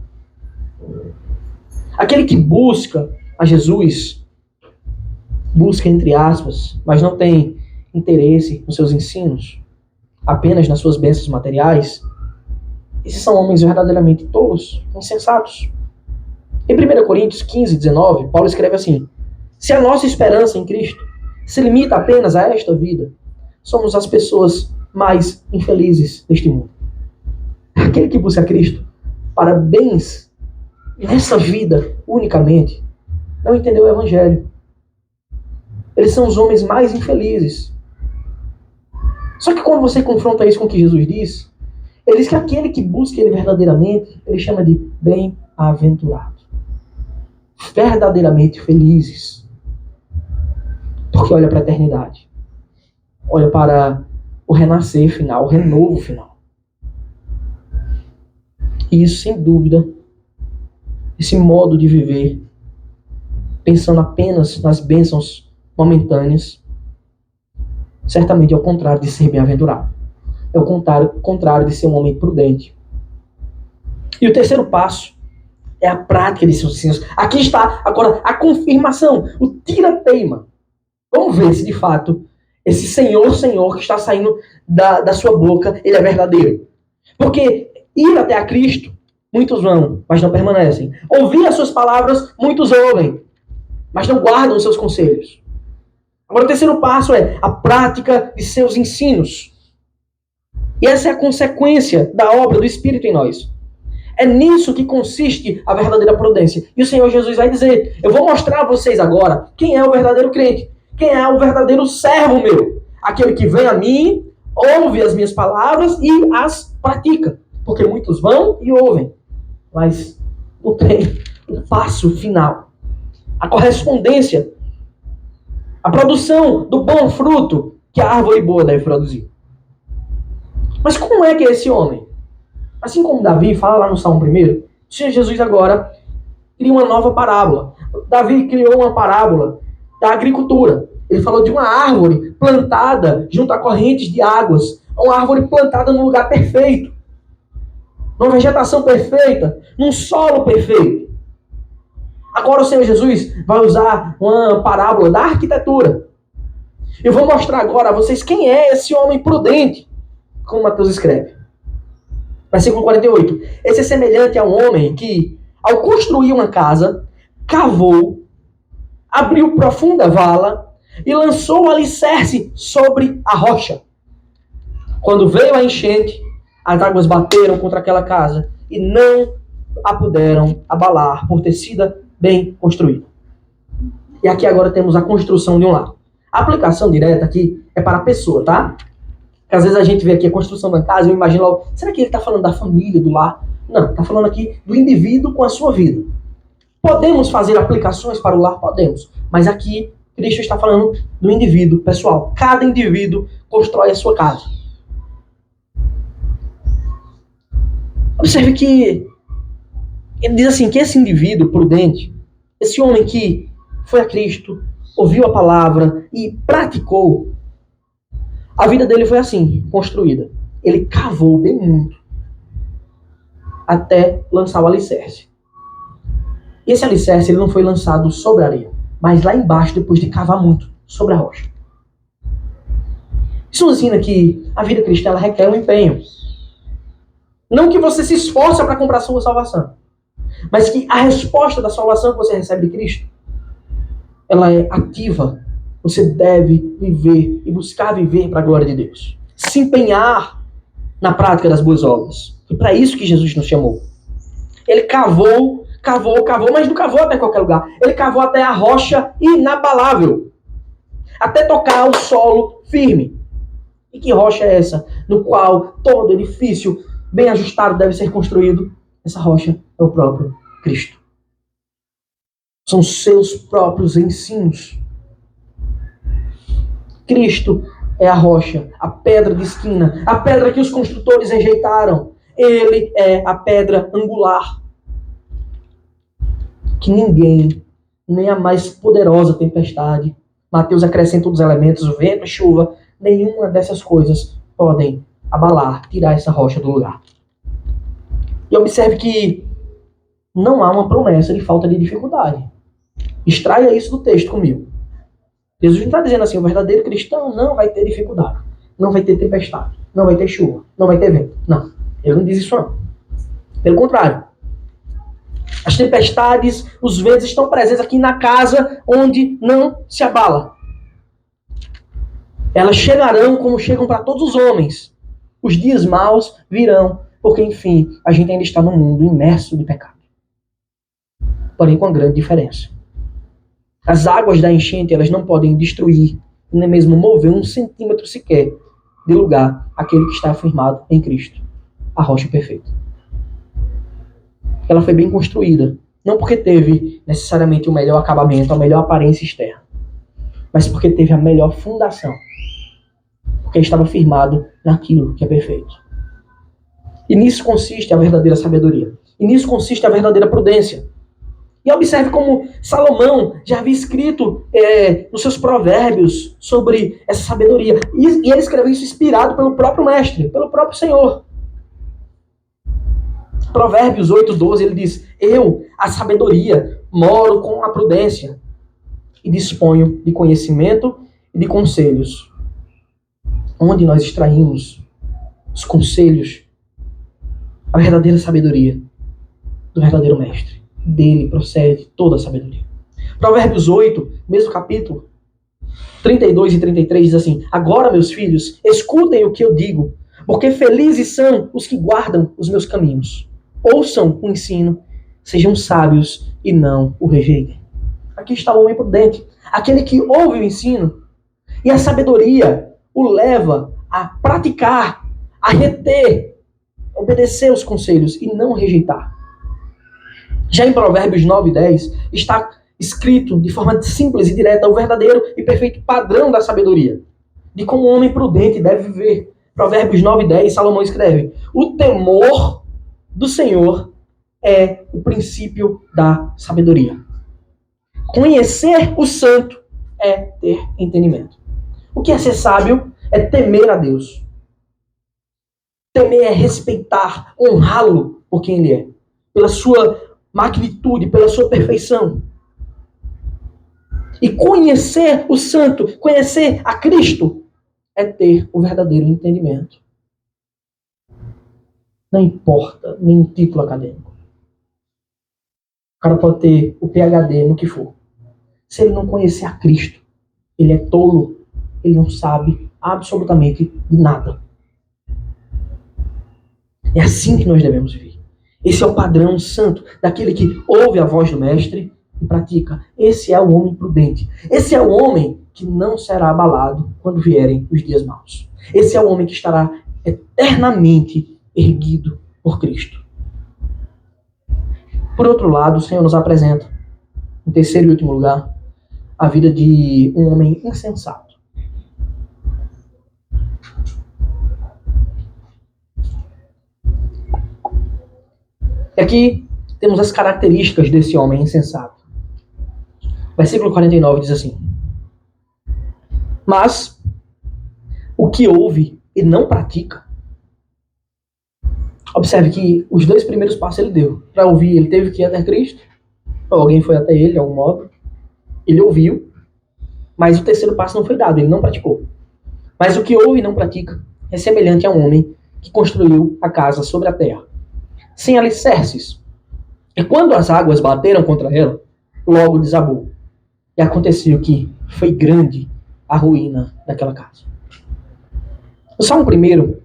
Aquele que busca a Jesus, busca entre aspas, mas não tem interesse nos seus ensinos, apenas nas suas bênçãos materiais, esses são homens verdadeiramente tolos, insensatos. Em 1 Coríntios 15, 19, Paulo escreve assim, se a nossa esperança em Cristo se limita apenas a esta vida, somos as pessoas mais infelizes deste mundo. Aquele que busca Cristo para bens nessa vida unicamente, não entendeu o Evangelho. Eles são os homens mais infelizes. Só que quando você confronta isso com o que Jesus diz, ele diz que aquele que busca ele verdadeiramente, ele chama de bem-aventurado. Verdadeiramente felizes. Porque olha para a eternidade. Olha para o renascer final, o renovo final. E isso, sem dúvida, esse modo de viver, pensando apenas nas bênçãos momentâneas, certamente é o contrário de ser bem-aventurado. É o contrário de ser um homem prudente. E o terceiro passo é a prática de seus ensinos. Aqui está agora a confirmação, o tira-teima. Vamos ver se de fato esse Senhor que está saindo da sua boca, ele é verdadeiro. Porque ir até a Cristo, muitos vão, mas não permanecem. Ouvir as suas palavras, muitos ouvem, mas não guardam os seus conselhos. Agora o terceiro passo é a prática de seus ensinos. E essa é a consequência da obra do Espírito em nós. É nisso que consiste a verdadeira prudência. E o Senhor Jesus vai dizer, eu vou mostrar a vocês agora quem é o verdadeiro crente. Quem é o verdadeiro servo meu? Aquele que vem a mim, ouve as minhas palavras e as pratica. Porque muitos vão e ouvem, mas não tem o passo final. A correspondência A produção do bom fruto que a árvore boa deve produzir. Mas como é que é esse homem? Assim como Davi fala lá no Salmo 1, o Senhor Jesus agora cria uma nova parábola. Davi criou uma parábola da agricultura. Ele falou de uma árvore plantada junto a correntes de águas. Uma árvore plantada num lugar perfeito. Numa vegetação perfeita. Num solo perfeito. Agora o Senhor Jesus vai usar uma parábola da arquitetura. Eu vou mostrar agora a vocês quem é esse homem prudente, como Mateus escreve. Versículo 48. Esse é semelhante a um homem que, ao construir uma casa, cavou, abriu profunda vala e lançou o alicerce sobre a rocha. Quando veio a enchente, as águas bateram contra aquela casa e não a puderam abalar por ter sido bem construída. E aqui agora temos a construção de um lar. A aplicação direta aqui é para a pessoa, tá? Porque às vezes a gente vê aqui a construção da casa e eu imagino logo, será que ele está falando da família, do lar? Não, está falando aqui do indivíduo com a sua vida. Podemos fazer aplicações para o lar? Podemos. Mas aqui, Cristo está falando do indivíduo pessoal. Cada indivíduo constrói a sua casa. Observe que ele diz assim, que esse indivíduo prudente, esse homem que foi a Cristo, ouviu a palavra e praticou, a vida dele foi assim, construída. Ele cavou bem muito até lançar o alicerce. E esse alicerce ele não foi lançado sobre a areia, mas lá embaixo, depois de cavar muito, sobre a rocha. Isso nos ensina que a vida cristã ela requer um empenho. Não que você se esforce para comprar a sua salvação, mas que a resposta da salvação que você recebe de Cristo, ela é ativa. Você deve viver e buscar viver para a glória de Deus. Se empenhar na prática das boas obras. E para isso que Jesus nos chamou. Ele cavou, mas não cavou até qualquer lugar. Ele cavou até a rocha inabalável. Até tocar o solo firme. E que rocha é essa? No qual todo edifício bem ajustado deve ser construído. Essa rocha é o próprio Cristo. São seus próprios ensinos. Cristo é a rocha, a pedra de esquina, a pedra que os construtores rejeitaram. Ele é a pedra angular. Que ninguém, nem a mais poderosa tempestade, Mateus acrescenta os elementos, o vento, a chuva, nenhuma dessas coisas podem abalar, tirar essa rocha do lugar. E observe que não há uma promessa de falta de dificuldade. Extraia isso do texto comigo. Jesus não está dizendo assim, o verdadeiro cristão não vai ter dificuldade, não vai ter tempestade, não vai ter chuva, não vai ter vento. Não, ele não diz isso não. Pelo contrário. As tempestades, os ventos estão presentes aqui na casa onde não se abala. Elas chegarão como chegam para todos os homens. Os dias maus virão, porque enfim, a gente ainda está num mundo imerso de pecado. Porém com uma grande diferença. As águas da enchente, elas não podem destruir, nem mesmo mover 1 centímetro sequer de lugar aquele que está afirmado em Cristo, a rocha perfeita. Ela foi bem construída, não porque teve necessariamente o melhor acabamento, a melhor aparência externa, mas porque teve a melhor fundação, porque estava firmado naquilo que é perfeito. E nisso consiste a verdadeira sabedoria, e nisso consiste a verdadeira prudência. E observe como Salomão já havia escrito nos seus provérbios sobre essa sabedoria. E ele escreveu isso inspirado pelo próprio mestre, pelo próprio Senhor. Provérbios 8:12, ele diz, eu, a sabedoria, moro com a prudência e disponho de conhecimento e de conselhos. Onde nós extraímos os conselhos, a verdadeira sabedoria do verdadeiro mestre. Dele procede toda a sabedoria. Provérbios 8, mesmo capítulo, 32 e 33, diz assim, agora, meus filhos, escutem o que eu digo, porque felizes são os que guardam os meus caminhos. Ouçam o ensino, sejam sábios e não o rejeitem. Aqui está o homem prudente, aquele que ouve o ensino, e a sabedoria o leva a praticar, a reter, a obedecer os conselhos e não rejeitar. Já em Provérbios 9 e 10, está escrito de forma simples e direta, o verdadeiro e perfeito padrão da sabedoria, de como o homem prudente deve viver. Provérbios 9:10, Salomão escreve: o temor do Senhor é o princípio da sabedoria. Conhecer o santo é ter entendimento. O que é ser sábio? É temer a Deus. Temer é respeitar, honrá-lo por quem ele é, pela sua magnitude, pela sua perfeição. E conhecer o santo, conhecer a Cristo, é ter o verdadeiro entendimento. Não importa nem o título acadêmico. O cara pode ter o PhD no que for. Se ele não conhecer a Cristo, ele é tolo, ele não sabe absolutamente de nada. É assim que nós devemos viver. Esse é o padrão santo daquele que ouve a voz do Mestre e pratica. Esse é o homem prudente. Esse é o homem que não será abalado quando vierem os dias maus. Esse é o homem que estará eternamente erguido por Cristo. Por outro lado, o Senhor nos apresenta, em terceiro e último lugar, a vida de um homem insensato. E aqui temos as características desse homem insensato. Versículo 49 diz assim: mas o que ouve e não pratica. Observe que os dois primeiros passos ele deu. Para ouvir, ele teve que ir até Cristo. Ou alguém foi até ele, de algum modo. Ele ouviu, mas o terceiro passo não foi dado, ele não praticou. Mas o que ouve e não pratica é semelhante a um homem que construiu a casa sobre a terra, sem alicerces. E quando as águas bateram contra ela, logo desabou. E aconteceu que foi grande a ruína daquela casa. No Salmo 1,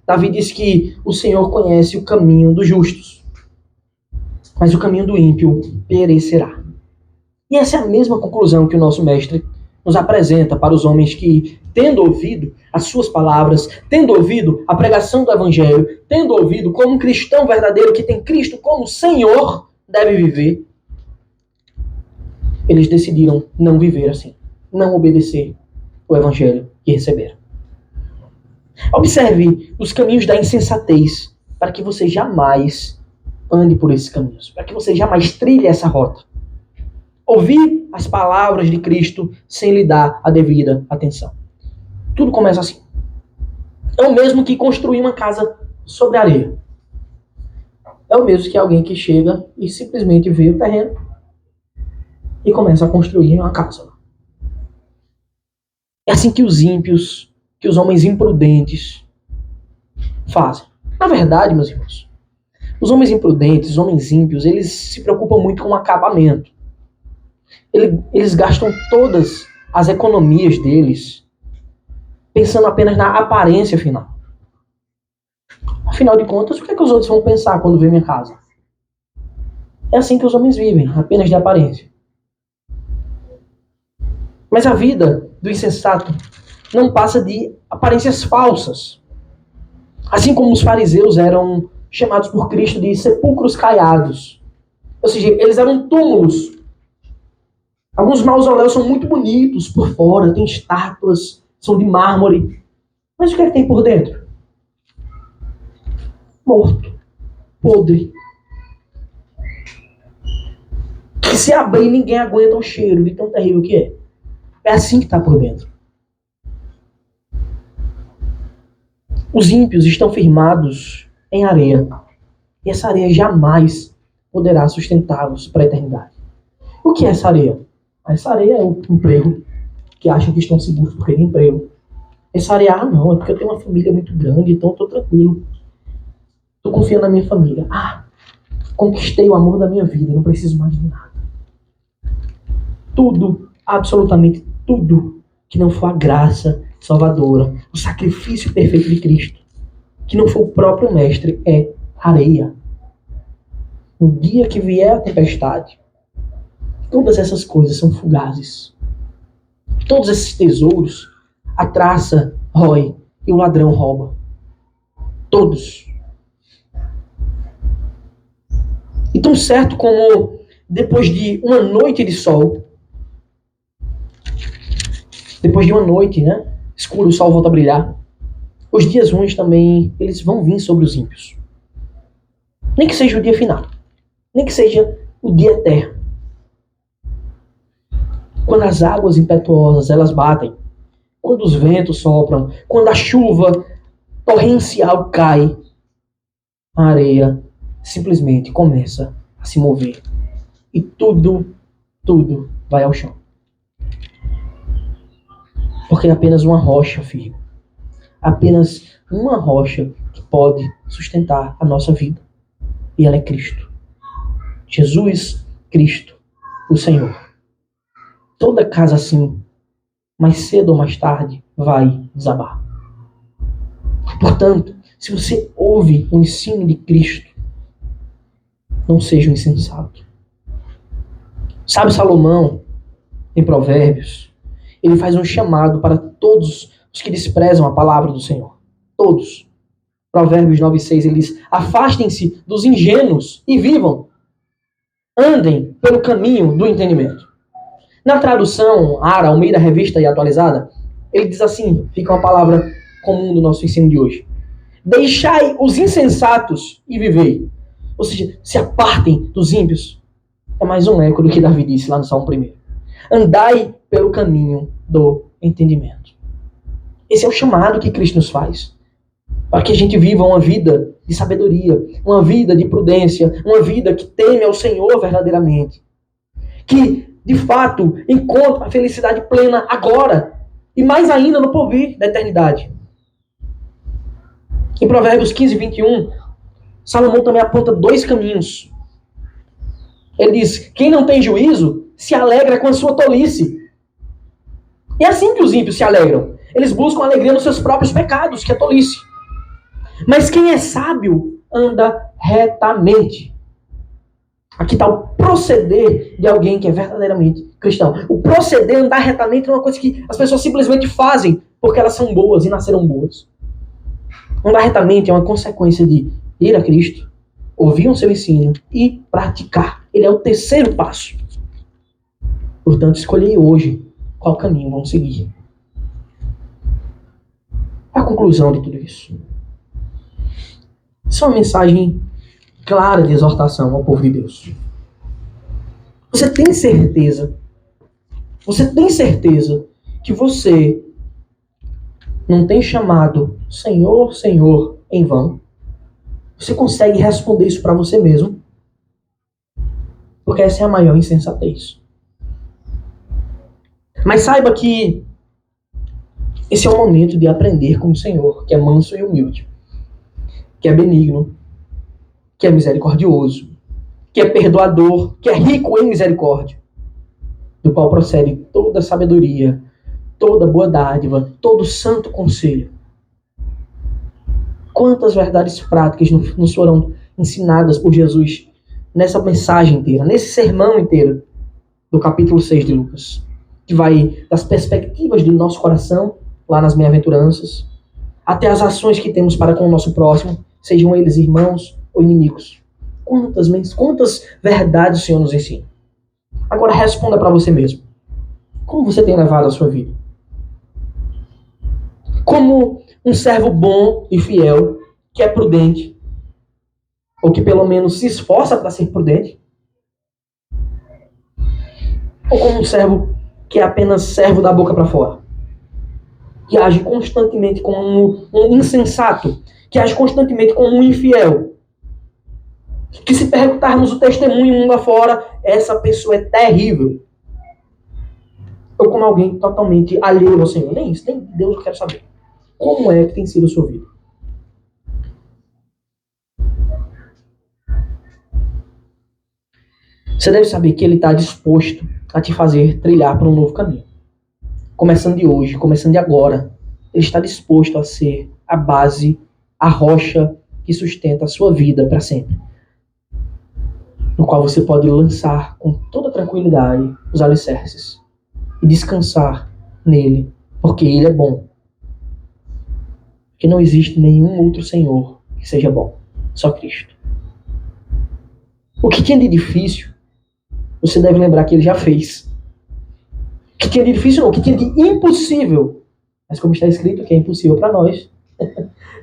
Davi diz que o Senhor conhece o caminho dos justos, mas o caminho do ímpio perecerá. E essa é a mesma conclusão que o nosso mestre nos apresenta para os homens que, tendo ouvido as suas palavras, tendo ouvido a pregação do Evangelho, tendo ouvido como um cristão verdadeiro que tem Cristo como Senhor deve viver, eles decidiram não viver assim, não obedecer o Evangelho que receberam. Observe os caminhos da insensatez para que você jamais ande por esses caminhos, para que você jamais trilhe essa rota. Ouvir as palavras de Cristo sem lhe dar a devida atenção. Tudo começa assim. É o mesmo que construir uma casa sobre areia. É o mesmo que alguém que chega e simplesmente vê o terreno e começa a construir uma casa. É assim que os ímpios, que os homens imprudentes fazem. Na verdade, meus irmãos, os homens imprudentes, os homens ímpios, eles se preocupam muito com o acabamento. Eles gastam todas as economias deles pensando apenas na aparência final. Afinal de contas, o que é que os outros vão pensar quando vê minha casa? É assim que os homens vivem, apenas de aparência. Mas a vida do insensato não passa de aparências falsas. Assim como os fariseus eram chamados por Cristo de sepulcros caiados. Ou seja, eles eram túmulos. Alguns mausoléus são muito bonitos por fora, tem estátuas, são de mármore. Mas o que é que tem por dentro? Morto, podre. Que se abrir ninguém aguenta o cheiro de tão terrível que é. É assim que está por dentro. Os ímpios estão firmados em areia. E essa areia jamais poderá sustentá-los para a eternidade. O que é essa areia? Essa areia é o emprego, que acham que estão seguros porque tem emprego. Essa areia, não, é porque eu tenho uma família muito grande, então eu estou tranquilo. Estou confiando na minha família. Conquistei o amor da minha vida, não preciso mais de nada. Tudo, absolutamente tudo, que não for a graça salvadora, o sacrifício perfeito de Cristo, que não for o próprio Mestre, é areia. No dia que vier a tempestade, todas essas coisas são fugazes. Todos esses tesouros, a traça rói e o ladrão rouba. Todos. E tão certo como depois de uma noite de sol, depois de uma noite, né, escuro, o sol volta a brilhar, os dias ruins também, eles vão vir sobre os ímpios. Nem que seja o dia final, nem que seja o dia eterno. Quando as águas impetuosas, elas batem, quando os ventos sopram, quando a chuva torrencial cai, a areia simplesmente começa a se mover. E tudo vai ao chão. Porque é apenas uma rocha firme. Apenas uma rocha que pode sustentar a nossa vida. E ela é Cristo. Jesus Cristo, o Senhor. Toda casa assim, mais cedo ou mais tarde, vai desabar. Portanto, se você ouve o ensino de Cristo, não seja um insensato. Sabe Salomão, em Provérbios, ele faz um chamado para todos os que desprezam a palavra do Senhor. Todos. Provérbios 9:6, ele diz: afastem-se dos ingênuos e vivam. Andem pelo caminho do entendimento. Na tradução Ara, Almeida, Revista e Atualizada, ele diz assim, fica uma palavra comum do nosso ensino de hoje: deixai os insensatos e vivei. Ou seja, se apartem dos ímpios. É mais um eco do que Davi disse lá no Salmo 1. Andai pelo caminho do entendimento. Esse é o chamado que Cristo nos faz. Para que a gente viva uma vida de sabedoria, uma vida de prudência, uma vida que teme ao Senhor verdadeiramente. Que, de fato, encontre a felicidade plena agora e mais ainda no porvir da eternidade. Em Provérbios 15:21, Salomão também aponta 2 caminhos. Ele diz: quem não tem juízo se alegra com a sua tolice. E é assim que os ímpios se alegram. Eles buscam alegria nos seus próprios pecados, que é tolice. Mas quem é sábio anda retamente. Aqui está o proceder de alguém que é verdadeiramente cristão. O proceder, andar retamente, é uma coisa que as pessoas simplesmente fazem porque elas são boas e nasceram boas. Andar retamente é uma consequência de ir a Cristo, ouvir o seu ensino e praticar. Ele é o terceiro passo. Portanto, escolhi hoje qual caminho vamos seguir. A conclusão de tudo isso. Isso é uma mensagem clara de exortação ao povo de Deus. Você tem certeza que você não tem chamado Senhor, Senhor em vão? Você consegue responder isso para você mesmo? Porque essa é a maior insensatez. Mas saiba que esse é o momento de aprender com o Senhor, que é manso e humilde, que é benigno, que é misericordioso, que é perdoador, que é rico em misericórdia, do qual procede toda sabedoria, toda boa dádiva, todo santo conselho. Quantas verdades práticas nos foram ensinadas por Jesus nessa mensagem inteira, nesse sermão inteiro do capítulo 6 de Lucas, que vai das perspectivas do nosso coração, lá nas bem-aventuranças, até as ações que temos para com o nosso próximo, sejam eles irmãos ou inimigos. Quantas verdades o Senhor nos ensina? Agora responda para você mesmo. Como você tem levado a sua vida? Como um servo bom e fiel, que é prudente, ou que pelo menos se esforça para ser prudente? Ou como um servo que é apenas servo da boca para fora? Que age constantemente como um insensato, que age constantemente como um infiel. Que se perguntarmos o testemunho mundo afora, essa pessoa é terrível. Ou como alguém totalmente alheio ao Senhor. Nem isso, nem Deus eu quero saber. Como é que tem sido a sua vida? Você deve saber que Ele está disposto a te fazer trilhar para um novo caminho. Começando de hoje, começando de agora. Ele está disposto a ser a base, a rocha que sustenta a sua vida para sempre. No qual você pode lançar com toda tranquilidade os alicerces e descansar nele, porque ele é bom. Porque não existe nenhum outro Senhor que seja bom, só Cristo. O que tinha de difícil você deve lembrar que ele já fez. O que tinha de difícil não, o que tinha de impossível. Mas como está escrito, o que é impossível para nós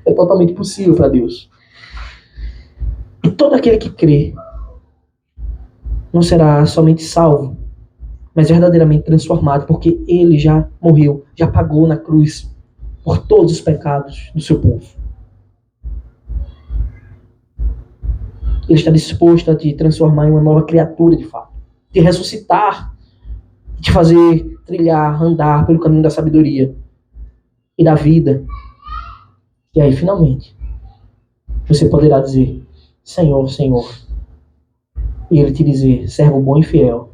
é totalmente possível para Deus. E todo aquele que crê não será somente salvo, mas verdadeiramente transformado, porque ele já morreu, já pagou na cruz por todos os pecados do seu povo. Ele está disposto a te transformar em uma nova criatura de fato, te ressuscitar, te fazer trilhar, andar pelo caminho da sabedoria e da vida. E aí, finalmente, você poderá dizer: Senhor, Senhor. E ele te dizer: servo bom e fiel,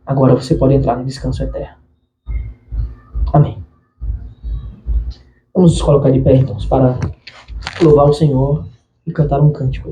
agora você pode entrar no descanso eterno. Amém. Vamos nos colocar de pé, irmãos, para louvar o Senhor e cantar um cântico.